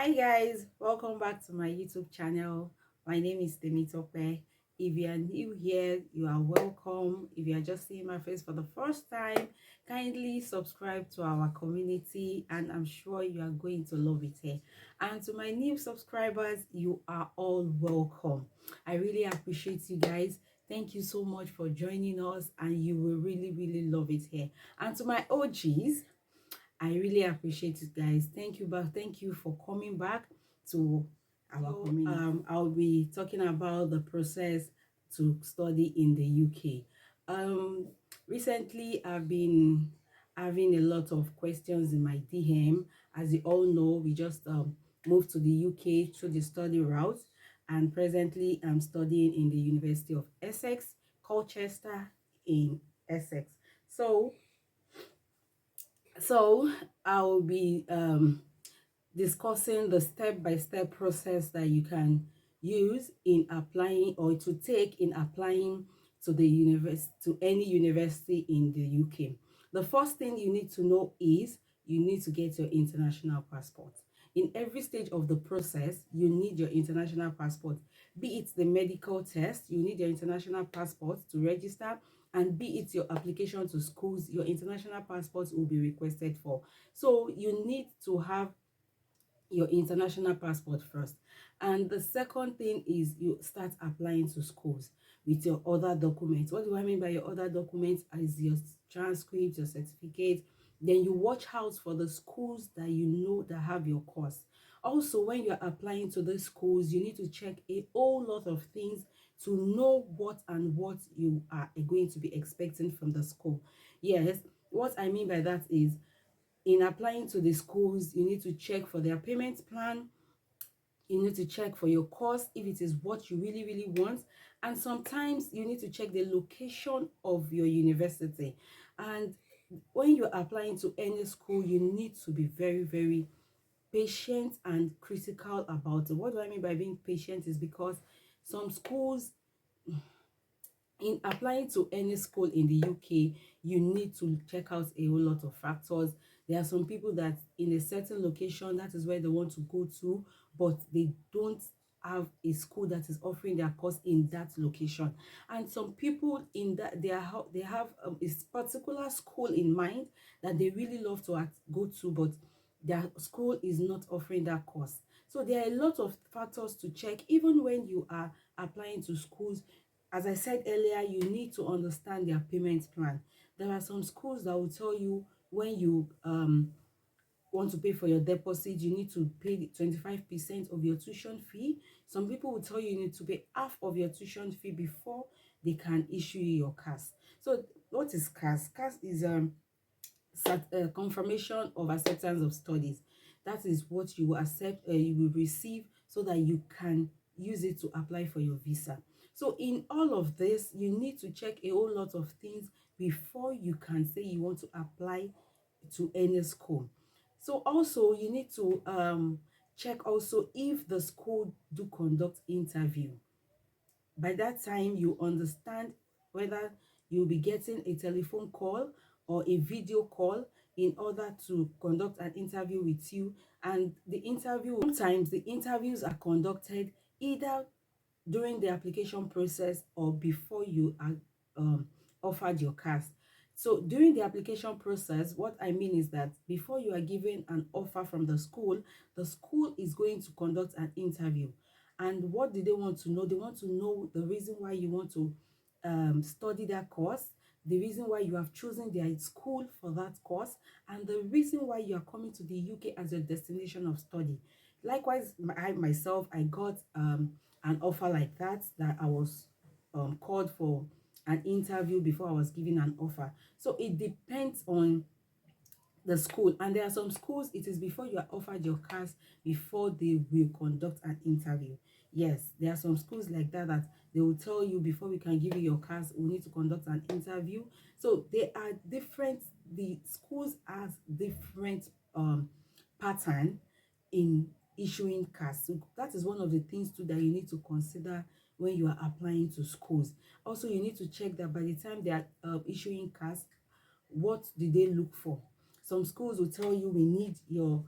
Hi guys, welcome back to my YouTube channel. My name is Temitope. If you are new here, you are welcome. If you are just seeing my face for the first time, kindly subscribe to our community and I'm sure you are going to love it here. And to my new subscribers, you are all welcome. I really appreciate you guys. Thank you so much for joining us and you will really love it here. And to my OGs, I really appreciate it, guys. Thank you, but thank you for coming back to our community. I'll be talking about the process to study in the UK. Recently, I've been having a lot of questions in my DM. As you all know, we just moved to the UK through the study route, and presently I'm studying in the University of Essex, Colchester in Essex. So I will be discussing the step-by-step process that you can use in applying or to take in applying to the any university in the UK. The first thing you need to know is you need to get your international passport. In every stage of the process, you need your international passport. Be it the medical test, you need your international passport to register, and be it your application to schools, your international passport will be requested for. So you need to have your international passport first. And the second thing is you start applying to schools with your other documents. What do I mean by your other documents? Is your transcript, your certificate. Then you watch out for the schools that you know that have your course. Also, when you're applying to the schools, you need to check a whole lot of things to know what you are going to be expecting from the school. Yes, what I mean by that is in applying to the schools, you need to check for their payment plan. You need to check for your course if it is what you really want. And sometimes you need to check the location of your university. And when you're applying to any school, you need to be very patient and critical about it. What do I mean by being patient is because some schools, in applying to any school in the UK, you need to check out a whole lot of factors. There are some people that in a certain location, that is where they want to go to, but they don't have a school that is offering their course in that location. And some people in that they have a particular school in mind that they really love to go to, but their school is not offering that course. So there are a lot of factors to check even when you are applying to schools. As I said earlier, you need to understand their payment plan. There are some schools that will tell you when you want to pay for your deposit, you need to pay 25% of your tuition fee. Some people will tell you you need to pay half of your tuition fee before they can issue you your CAS. So what is CAS? CAS is confirmation of acceptance of studies. That is what you will accept, you will receive so that you can use it to apply for your visa. So in all of this, you need to check a whole lot of things before you can say you want to apply to any school. So also you need to check also if the school do conduct interview. By that time, you understand whether you'll be getting a telephone call or a video call in order to conduct an interview with you. And the interview, sometimes the interviews are conducted either during the application process or before you are offered your CAS. So during the application process, what I mean is that before you are given an offer from the school is going to conduct an interview. And what do they want to know? They want to know the reason why you want to study that course, the reason why you have chosen their school for that course, and the reason why you are coming to the UK as your destination of study. Likewise, I myself, I got an offer like that I was called for an interview before I was given an offer. So it depends on the school, and there are some schools it is before you are offered your class before they will conduct an interview. Yes, there are some schools like that they will tell you before we can give you your class we need to conduct an interview. So they are different, the schools has different pattern in issuing CAS. So that is one of the things too that you need to consider when you are applying to schools. Also, you need to check that by the time they are issuing CAS, what do they look for? Some schools will tell you we need your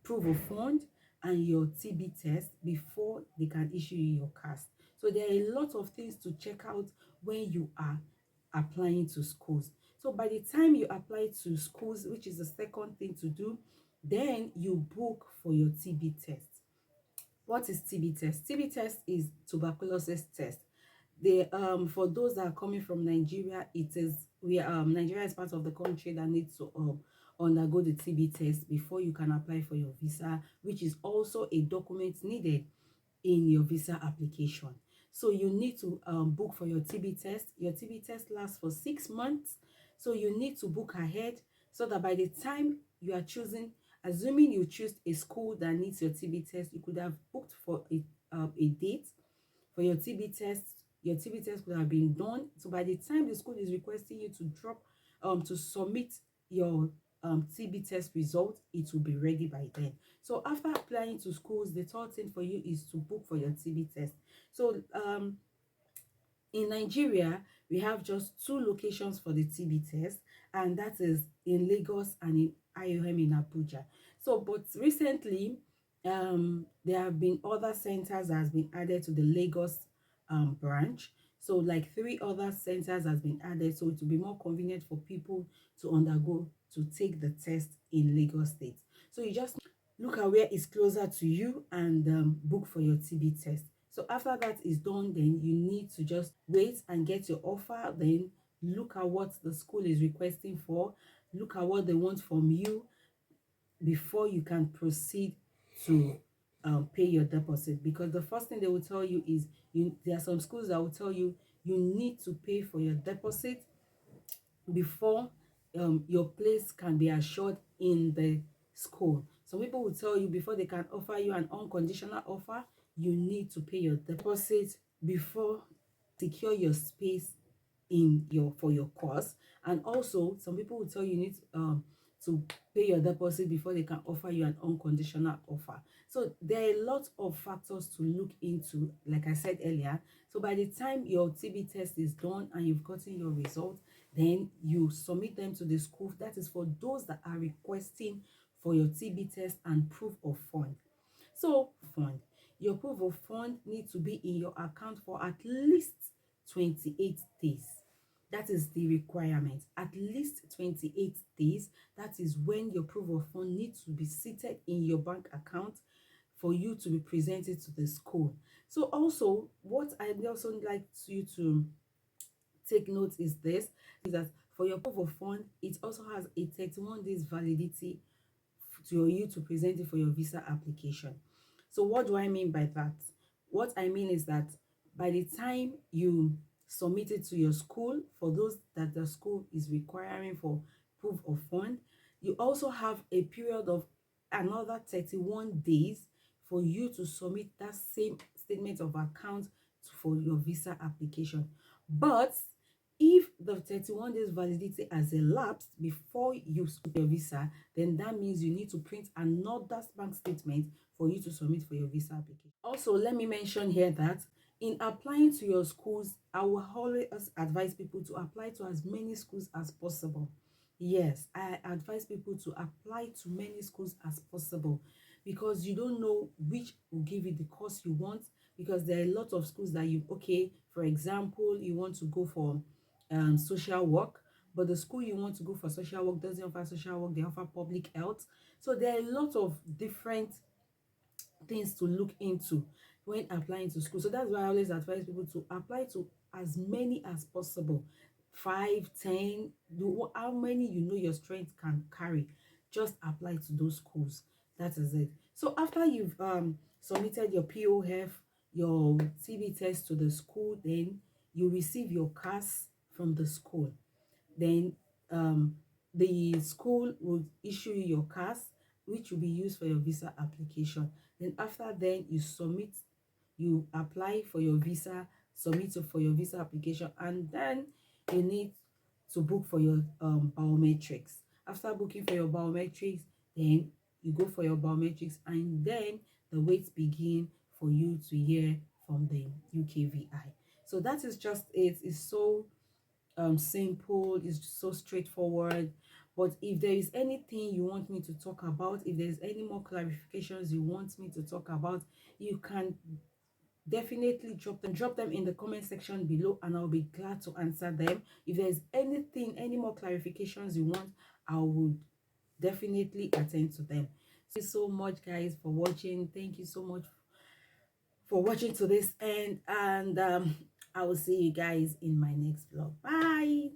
proof of fund, and your TB test before they can issue you your CAS. So there are a lot of things to check out when you are applying to schools. So by the time you apply to schools, which is the second thing to do, then you book for your TB test. What is TB test? TB test is tuberculosis test. They for those that are coming from Nigeria, it is Nigeria is part of the country that needs to undergo the TB test before you can apply for your visa, which is also a document needed in your visa application. So you need to book for your TB test. Your TB test lasts for 6 months. So you need to book ahead so that by the time you are choosing, assuming you choose a school that needs your TB test, you could have booked for a date for your TB test. Your TB test could have been done. So by the time the school is requesting you to submit your TB test result, it will be ready by then. So after applying to schools, the third thing for you is to book for your TB test. So in Nigeria, we have just two locations for the TB test, and that is in Lagos and in IOM in Abuja. So, but recently, there have been other centers that has been added to the Lagos branch. So, like 3 other centers has been added, so it will be more convenient for people to take the test in Lagos State. So you just look at where is closer to you and book for your TB test. So after that is done, then you need to just wait and get your offer. Then look at what the school is requesting for, look at what they want from you before you can proceed to pay your deposit. Because the first thing they will tell you is there are some schools that will tell you you need to pay for your deposit before your place can be assured in the school. Some people will tell you before they can offer you an unconditional offer, you need to pay your deposit before secure your space in your course. And also some people will tell you need to pay your deposit before they can offer you an unconditional offer. So there are a lot of factors to look into, like I said earlier. So by the time your TB test is done and you've gotten your result, then you submit them to the school. That is for those that are requesting for your TB test and proof of fund. So your proof of fund needs to be in your account for at least 28 days. That is the requirement. At least 28 days. That is when your proof of fund needs to be seated in your bank account for you to be presented to the school. So also, what I would also like you to take note is this, is that for your proof of fund, it also has a 31 days validity to you to present it for your visa application. So what do I mean by that? What I mean is that by the time you submit it to your school, for those that the school is requiring for proof of fund, you also have a period of another 31 days for you to submit that same statement of account for your visa application. But if the 31 days validity has elapsed before you submit your visa, then that means you need to print another bank statement for you to submit for your visa application. Also, let me mention here that in applying to your schools, I will always advise people to apply to as many schools as possible. Yes, I advise people to apply to many schools as possible, because you don't know which will give you the course you want, because there are a lot of schools that okay, for example, you want to go for social work, but the school you want to go for social work doesn't offer social work, they offer public health. So there are a lot of different things to look into when applying to school. So that's why I always advise people to apply to as many as possible. 5, 10, how many you know your strength can carry, just apply to those schools. That is it. So after you've submitted your POF, your TB test to the school, then you receive your CAS from the school. Then the school will issue you your CAS, which will be used for your visa application. Then after then you apply for your visa, submit for your visa application, and then you need to book for your biometrics. After booking for your biometrics, then you go for your biometrics, and then the wait begin for you to hear from the UKVI. So that is just it. It's so simple, it's so straightforward. But if there is anything you want me to talk about, if there's any more clarifications you want me to talk about, you can definitely drop them in the comment section below, and I'll be glad to answer them. If there's anything, any more clarifications you want, I would definitely attend to them. Thank you so much, guys, for watching. Thank you so much for watching to this end, and I will see you guys in my next vlog. Bye.